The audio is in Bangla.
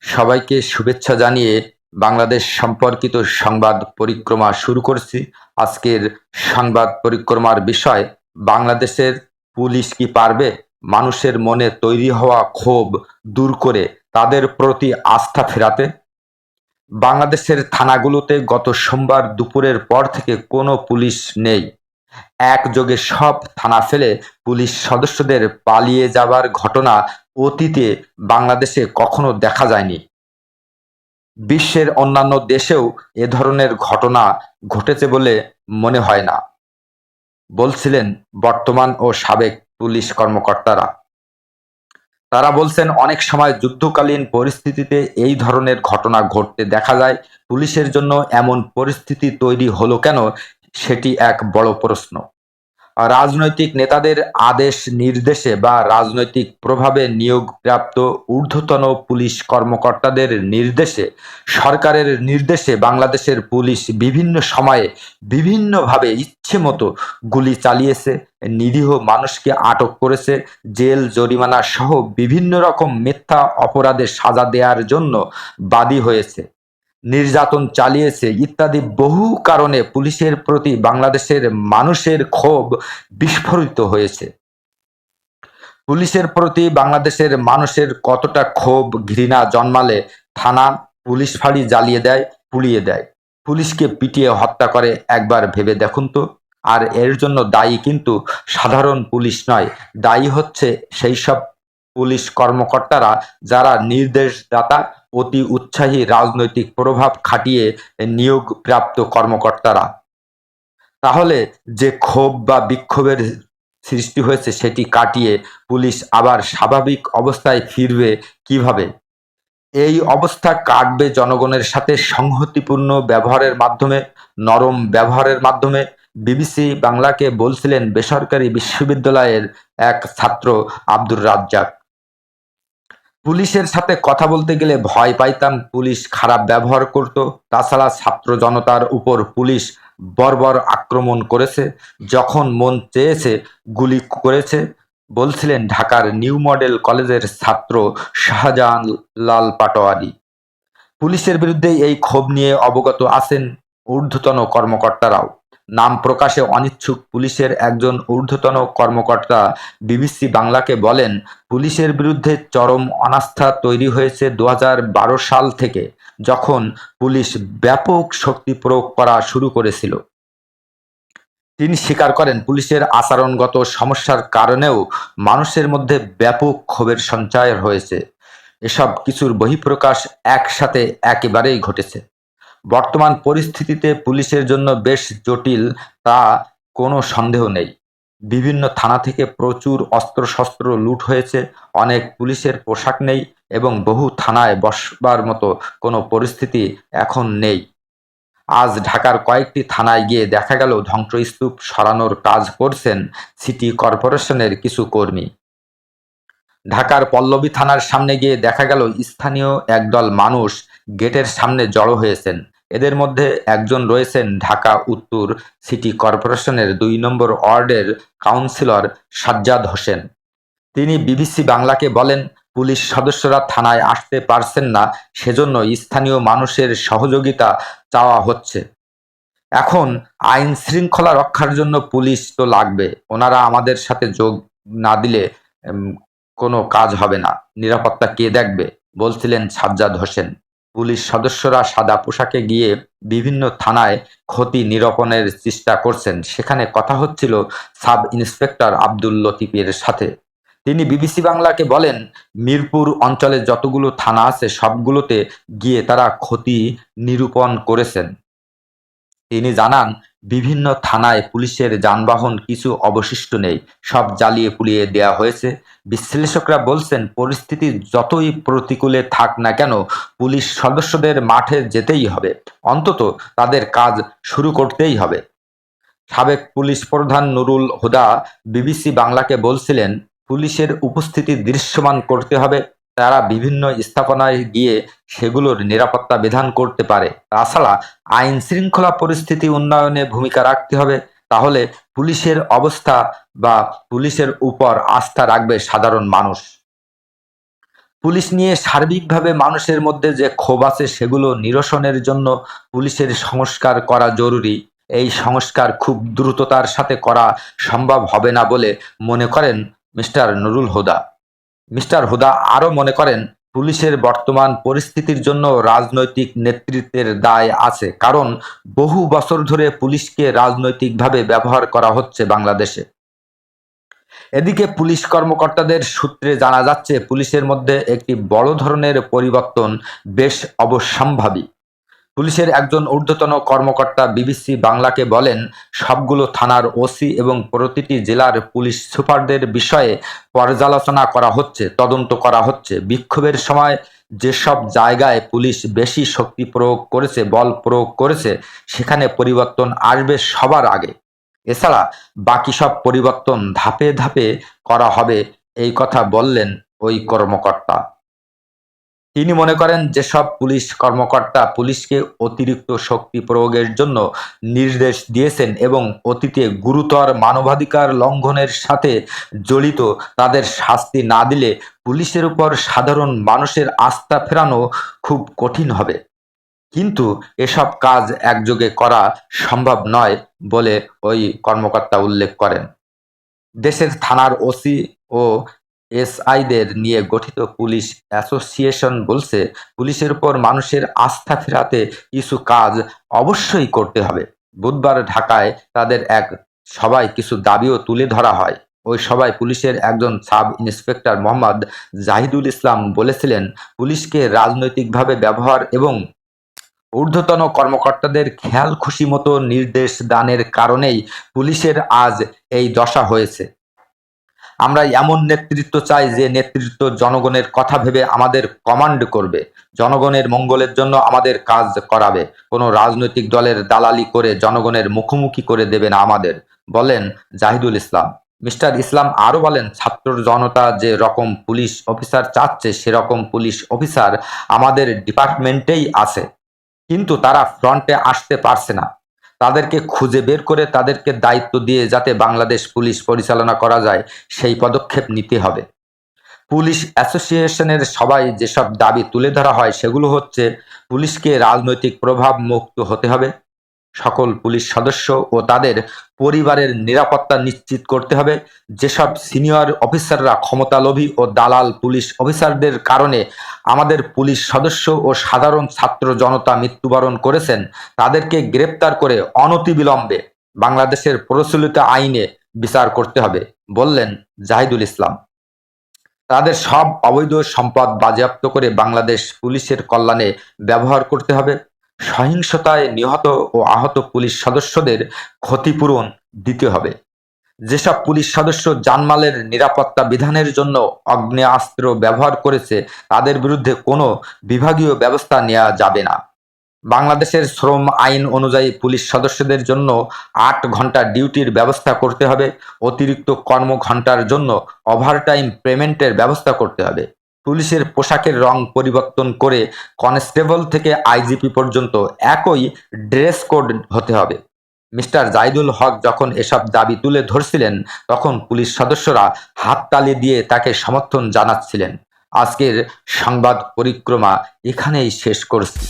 সবাইকে শুভেচ্ছা জানিয়ে বাংলাদেশ সম্পর্কিত সংবাদ পরিক্রমা শুরু করছি। আজকের সংবাদ পরিক্রমার বিষয়, বাংলাদেশের পুলিশ কি পারবে মানুষের মনে তৈরি হওয়া ক্ষোভ দূর করে তাদের প্রতি আস্থা ফেরাতে? বাংলাদেশের থানাগুলোতে গত সোমবার দুপুরের পর থেকে কোনো পুলিশ নেই। একযোগে সব থানা ফেলে পুলিশ সদস্যদের পালিয়ে যাবার ঘটনা অতীতে বাংলাদেশে কখনো দেখা যায়নি। বিশ্বের অন্যান্য দেশেও এ ধরনের ঘটনা ঘটেছে বলে মনে হয় না, বলছিলেন বর্তমান ও সাবেক পুলিশ কর্মকর্তারা। তারা বলছেন, অনেক সময় যুদ্ধকালীন পরিস্থিতিতে এই ধরনের ঘটনা ঘটতে দেখা যায়। পুলিশের জন্য এমন পরিস্থিতি তৈরি হলো কেন, সেটি এক বড় প্রশ্ন। রাজনৈতিক নেতাদের আদেশ নির্দেশে বা রাজনৈতিক প্রভাবে নিয়োগপ্রাপ্ত ঊর্ধ্বতন পুলিশ কর্মকর্তাদের নির্দেশে, সরকারের নির্দেশে বাংলাদেশের পুলিশ বিভিন্ন সময়ে বিভিন্নভাবে ইচ্ছেমতো গুলি চালিয়েছে, নিরীহ মানুষকে আটক করেছে, জেল জরিমানা সহ বিভিন্ন রকম মিথ্যা অপরাধে সাজা দেওয়ার জন্য বাদী হয়েছে, নির্যাতন চালিয়েছে ইত্যাদি বহু কারণে পুলিশের প্রতি বাংলাদেশের মানুষের ক্ষোভ বিস্ফোরিত হয়েছে। পুলিশের প্রতি বাংলাদেশের মানুষের কতটা ক্ষোভ ঘৃণা জন্মালে থানা পুলিশ ফাঁড়ি জ্বালিয়ে দেয়, পুড়িয়ে দেয়, পুলিশকে পিটিয়ে হত্যা করে, একবার ভেবে দেখুন তো। আর এর জন্য দায়ী কিন্তু সাধারণ পুলিশ নয়, দায়ী হচ্ছে সেই সব পুলিশ কর্মকর্তারা যারা নির্দেশদাতা, অতি উৎসাহী রাজনৈতিক প্রভাব খাটিয়ে নিয়োগপ্রাপ্ত কর্মকর্তারা। তাহলে যে ক্ষোভ বা বিক্ষোভের সৃষ্টি হয়েছে সেটি কাটিয়ে পুলিশ আবার স্বাভাবিক অবস্থায় ফিরবে কিভাবে? এই অবস্থা কাটবে জনগণের সাথে সংহতিপূর্ণ ব্যবহারের মাধ্যমে, নরম ব্যবহারের মাধ্যমে। বিবিসি বাংলাকে বলছিলেন বেসরকারি বিশ্ববিদ্যালয়ের এক ছাত্র আব্দুর রাজ্জাক। পুলিশের সাথে কথা বলতে গেলে ভয় পাইতাম, পুলিশ খারাপ ব্যবহার করত। তাছাড়া ছাত্র জনতার উপর পুলিশ বর্বর আক্রমণ করেছে, যখন মন চেয়েছে গুলি করেছে, বলছিলেন ঢাকার নিউ মডেল কলেজের ছাত্র শাহজাহান লাল পাটোয়ারি। পুলিশের বিরুদ্ধে এই ক্ষোভ নিয়ে অবগত আছেন ঊর্ধ্বতন কর্মকর্তারাও। নাম প্রকাশে অনিচ্ছুক পুলিশের একজন ঊর্ধ্বতন কর্মকর্তা বিবিসি বাংলাকে বলেন, পুলিশের বিরুদ্ধে চরম অনাস্থা তৈরি হয়েছে 2012 সাল থেকে, যখন পুলিশ ব্যাপক শক্তি প্রয়োগ করা শুরু করেছিল। তিনি স্বীকার করেন, পুলিশের আচরণগত সমস্যার কারণেও মানুষের মধ্যে ব্যাপক ক্ষোভের সঞ্চার হয়েছে। এসব কিছুর বহিঃপ্রকাশ একসাথে একেবারেই ঘটেছে। বর্তমান পরিস্থিতিতে পুলিশের জন্য বেশ জটিল, তা কোনো সন্দেহ নেই। বিভিন্ন থানা থেকে প্রচুর অস্ত্রশস্ত্র লুট হয়েছে, অনেক পুলিশের পোশাক নেই এবং বহু থানায় বসবার মতো কোনো পরিস্থিতি এখন নেই। আজ ঢাকার কয়েকটি থানায় গিয়ে দেখা গেল ধ্বংসস্তূপ সরানোর কাজ করছেন সিটি কর্পোরেশনের কিছু কর্মী। ঢাকার পল্লবী থানার সামনে গিয়ে দেখা গেল স্থানীয় একদল মানুষ গেটের সামনে জড়ো হয়েছেন। এদের মধ্যে একজন রয়েছেন ঢাকা উত্তর সিটি কর্পোরেশনের ২ নম্বর ওয়ার্ডের কাউন্সিলর সাজ্জাদ হোসেন। তিনি বিবিসি বাংলাকে বলেন, পুলিশ সদস্যরা থানায় আসতে পারছেন না, সেজন্য স্থানীয় মানুষের সহযোগিতা চাওয়া হচ্ছে। এখন আইন শৃঙ্খলা রক্ষার জন্য পুলিশ তো লাগবে, ওনারা আমাদের সাথে যোগ না দিলে কোনো কাজ হবে না, নিরাপত্তা কে দেখবে, বলছিলেন সাজ্জাদ হোসেন। পুলিশ সদস্যরা সাদা পোশাকে গিয়ে বিভিন্ন থানায় ক্ষতি নিরূপণের চেষ্টা করছেন। সেখানে কথা হচ্ছিল সাব ইন্সপেক্টর আব্দুল লতিফের সাথে। তিনি বিবিসি বাংলাকে বলেন, মিরপুর অঞ্চলে যতগুলো থানা আছে সবগুলোতে গিয়ে তারা ক্ষতি নিরূপণ করেছেন। তিনি জানান, বিভিন্ন থানায় পুলিশের যানবাহন কিছু অবশিষ্ট নেই, সব জ্বালিয়ে পুড়িয়ে দেওয়া হয়েছে। বিশ্লেষকরা বলছেন, পরিস্থিতি যতই প্রতিকূলে থাক না কেন, পুলিশ সদস্যদের মাঠে যেতেই হবে, অন্তত তাদের কাজ শুরু করতেই হবে। সাবেক পুলিশ প্রধান নুরুল হুদা বিবিসি বাংলাকে বলছিলেন, পুলিশের উপস্থিতি দৃশ্যমান করতে হবে, তারা বিভিন্ন স্থাপনায় গিয়ে সেগুলোর নিরাপত্তা বিধান করতে পারে। তাছাড়া আইন শৃঙ্খলা পরিস্থিতি উন্নয়নে ভূমিকা রাখতে হবে, তাহলে পুলিশের অবস্থা বা পুলিশের উপর আস্থা রাখবে সাধারণ মানুষ। পুলিশ নিয়ে সার্বিকভাবে মানুষের মধ্যে যে ক্ষোভ আছে সেগুলো নিরসনের জন্য পুলিশের সংস্কার করা জরুরি। এই সংস্কার খুব দ্রুততার সাথে করা সম্ভব হবে না বলে মনে করেন মিস্টার নুরুল হুদা। মিস্টার হুদা আরও মনে করেন, পুলিশের বর্তমান পরিস্থিতির জন্য রাজনৈতিক নেতৃত্বের দায় আছে, কারণ বহু বছর ধরে পুলিশকে রাজনৈতিকভাবে ব্যবহার করা হচ্ছে বাংলাদেশে। এদিকে পুলিশ কর্মকর্তাদের সূত্রে জানা যাচ্ছে, পুলিশের মধ্যে একটি বড় ধরনের পরিবর্তন বেশ অবশ্যম্ভাবী। পুলিশের একজন ঊর্ধ্বতন কর্মকর্তা বিবিসি বাংলাকে বলেন, সবগুলো থানার ওসি এবং প্রতিটি জেলার পুলিশ সুপারদের বিষয়ে পর্যালোচনা করা হচ্ছে, তদন্ত করা হচ্ছে। বিক্ষোভের সময় যেসব জায়গায় পুলিশ বেশি শক্তি প্রয়োগ করেছে, বল প্রয়োগ করেছে, সেখানে পরিবর্তন আসবে সবার আগে। এছাড়া বাকি সব পরিবর্তন ধাপে ধাপে করা হবে, এই কথা বললেন ওই কর্মকর্তা। তিনি মনে করেন, যেসব পুলিশ কর্মকর্তা পুলিশকে অতিরিক্ত শক্তি প্রয়োগের জন্য নির্দেশ দিয়েছেন এবং অতীতে গুরুতর মানবাধিকার লঙ্ঘনের সাথে জড়িত, তাদের শাস্তি না দিলে পুলিশের উপর সাধারণ মানুষের আস্থা ফেরানো খুব কঠিন হবে। কিন্তু এসব কাজ একযোগে করা সম্ভব নয় বলে ওই কর্মকর্তা উল্লেখ করেন। দেশের থানার ওসি ও এসআইদের নিয়ে গঠিত পুলিশ অ্যাসোসিয়েশন বলছে, পুলিশের উপর মানুষের আস্থা ফেরাতে কিছু কাজ অবশ্যই করতে হবে। বুধবার ঢাকায় তাদের এক সভায় কিছু দাবিও তুলে ধরা হয়। ওই সভায় পুলিশের একজন সাব ইন্সপেক্টর মোহাম্মদ জাহিদুল ইসলাম বলেছিলেন, পুলিশকে রাজনৈতিকভাবে ব্যবহার এবং ঊর্ধ্বতন কর্মকর্তাদের খেয়াল খুশি মতো নির্দেশ দানের কারণেই পুলিশের আজ এই দশা হয়েছে। আমরা এমন নেতৃত্ব চাই যে নেতৃত্ব জনগণের কথা ভেবে আমাদের কমান্ড করবে, জনগণের মঙ্গলের জন্য আমাদের কাজ করাবে, কোনো রাজনৈতিক দলের দালালি করে জনগণের মুখোমুখি করে দেবে না আমাদের, বলেন জাহিদুল ইসলাম। মিস্টার ইসলাম আরও বলেন, ছাত্র জনতা যে রকম পুলিশ অফিসার চাচ্ছে সেরকম পুলিশ অফিসার আমাদের ডিপার্টমেন্টেই আছে, কিন্তু তারা ফ্রন্টে আসতে পারছে না। তাদেরকে খুঁজে বের করে তাদেরকে দায়িত্ব দিয়ে যাতে বাংলাদেশ পুলিশ পরিচালনা করা যায় সেই পদক্ষেপ নিতে হবে। পুলিশ অ্যাসোসিয়েশনের সবাই যেসব দাবি তুলে ধরা হয় সেগুলো হচ্ছে, পুলিশকে রাজনৈতিক প্রভাব মুক্ত হতে হবে, সকল পুলিশ সদস্য ও তাদের পরিবারের নিরাপত্তা নিশ্চিত করতে হবে, যেসব সিনিয়র অফিসাররা ক্ষমতালোভী ও দালাল পুলিশ অফিসারদের কারণে আমাদের পুলিশ সদস্য ও সাধারণ ছাত্র জনতা মৃত্যুবরণ করেছেন, তাদেরকে গ্রেপ্তার করে অনতিবিলম্বে বাংলাদেশের প্রচলিত আইনে বিচার করতে হবে, বললেন জাহিদুল ইসলাম। তাদের সব অবৈধ সম্পদ বাজেয়াপ্ত করে বাংলাদেশ পুলিশের কল্যাণে ব্যবহার করতে হবে। সহিংসতায় নিহত ও আহত পুলিশ সদস্যদের ক্ষতিপূরণ দিতে হবে। যেসব পুলিশ সদস্য জানমালের নিরাপত্তা বিধানের জন্য আগ্নেয়াস্ত্র ব্যবহার করেছে, তাদের বিরুদ্ধে কোনো বিভাগীয় ব্যবস্থা নেওয়া যাবে না। বাংলাদেশের শ্রম আইন অনুযায়ী পুলিশ সদস্যদের জন্য ৮ ঘন্টা ডিউটির ব্যবস্থা করতে হবে। অতিরিক্ত কর্মঘণ্টার জন্য ওভারটাইম পেমেন্টের ব্যবস্থা করতে হবে। পুলিশের পোশাকের রং পরিবর্তন করে কনস্টেবল থেকে আইজিপি পর্যন্ত একই ড্রেস কোড হতে হবে। মিস্টার জাহিদুল হক যখন এসব দাবি তুলে ধরছিলেন, তখন পুলিশ সদস্যরা হাততালি দিয়ে তাকে সমর্থন জানাচ্ছিলেন। আজকের সংবাদ পরিক্রমা এখানেই শেষ করছি।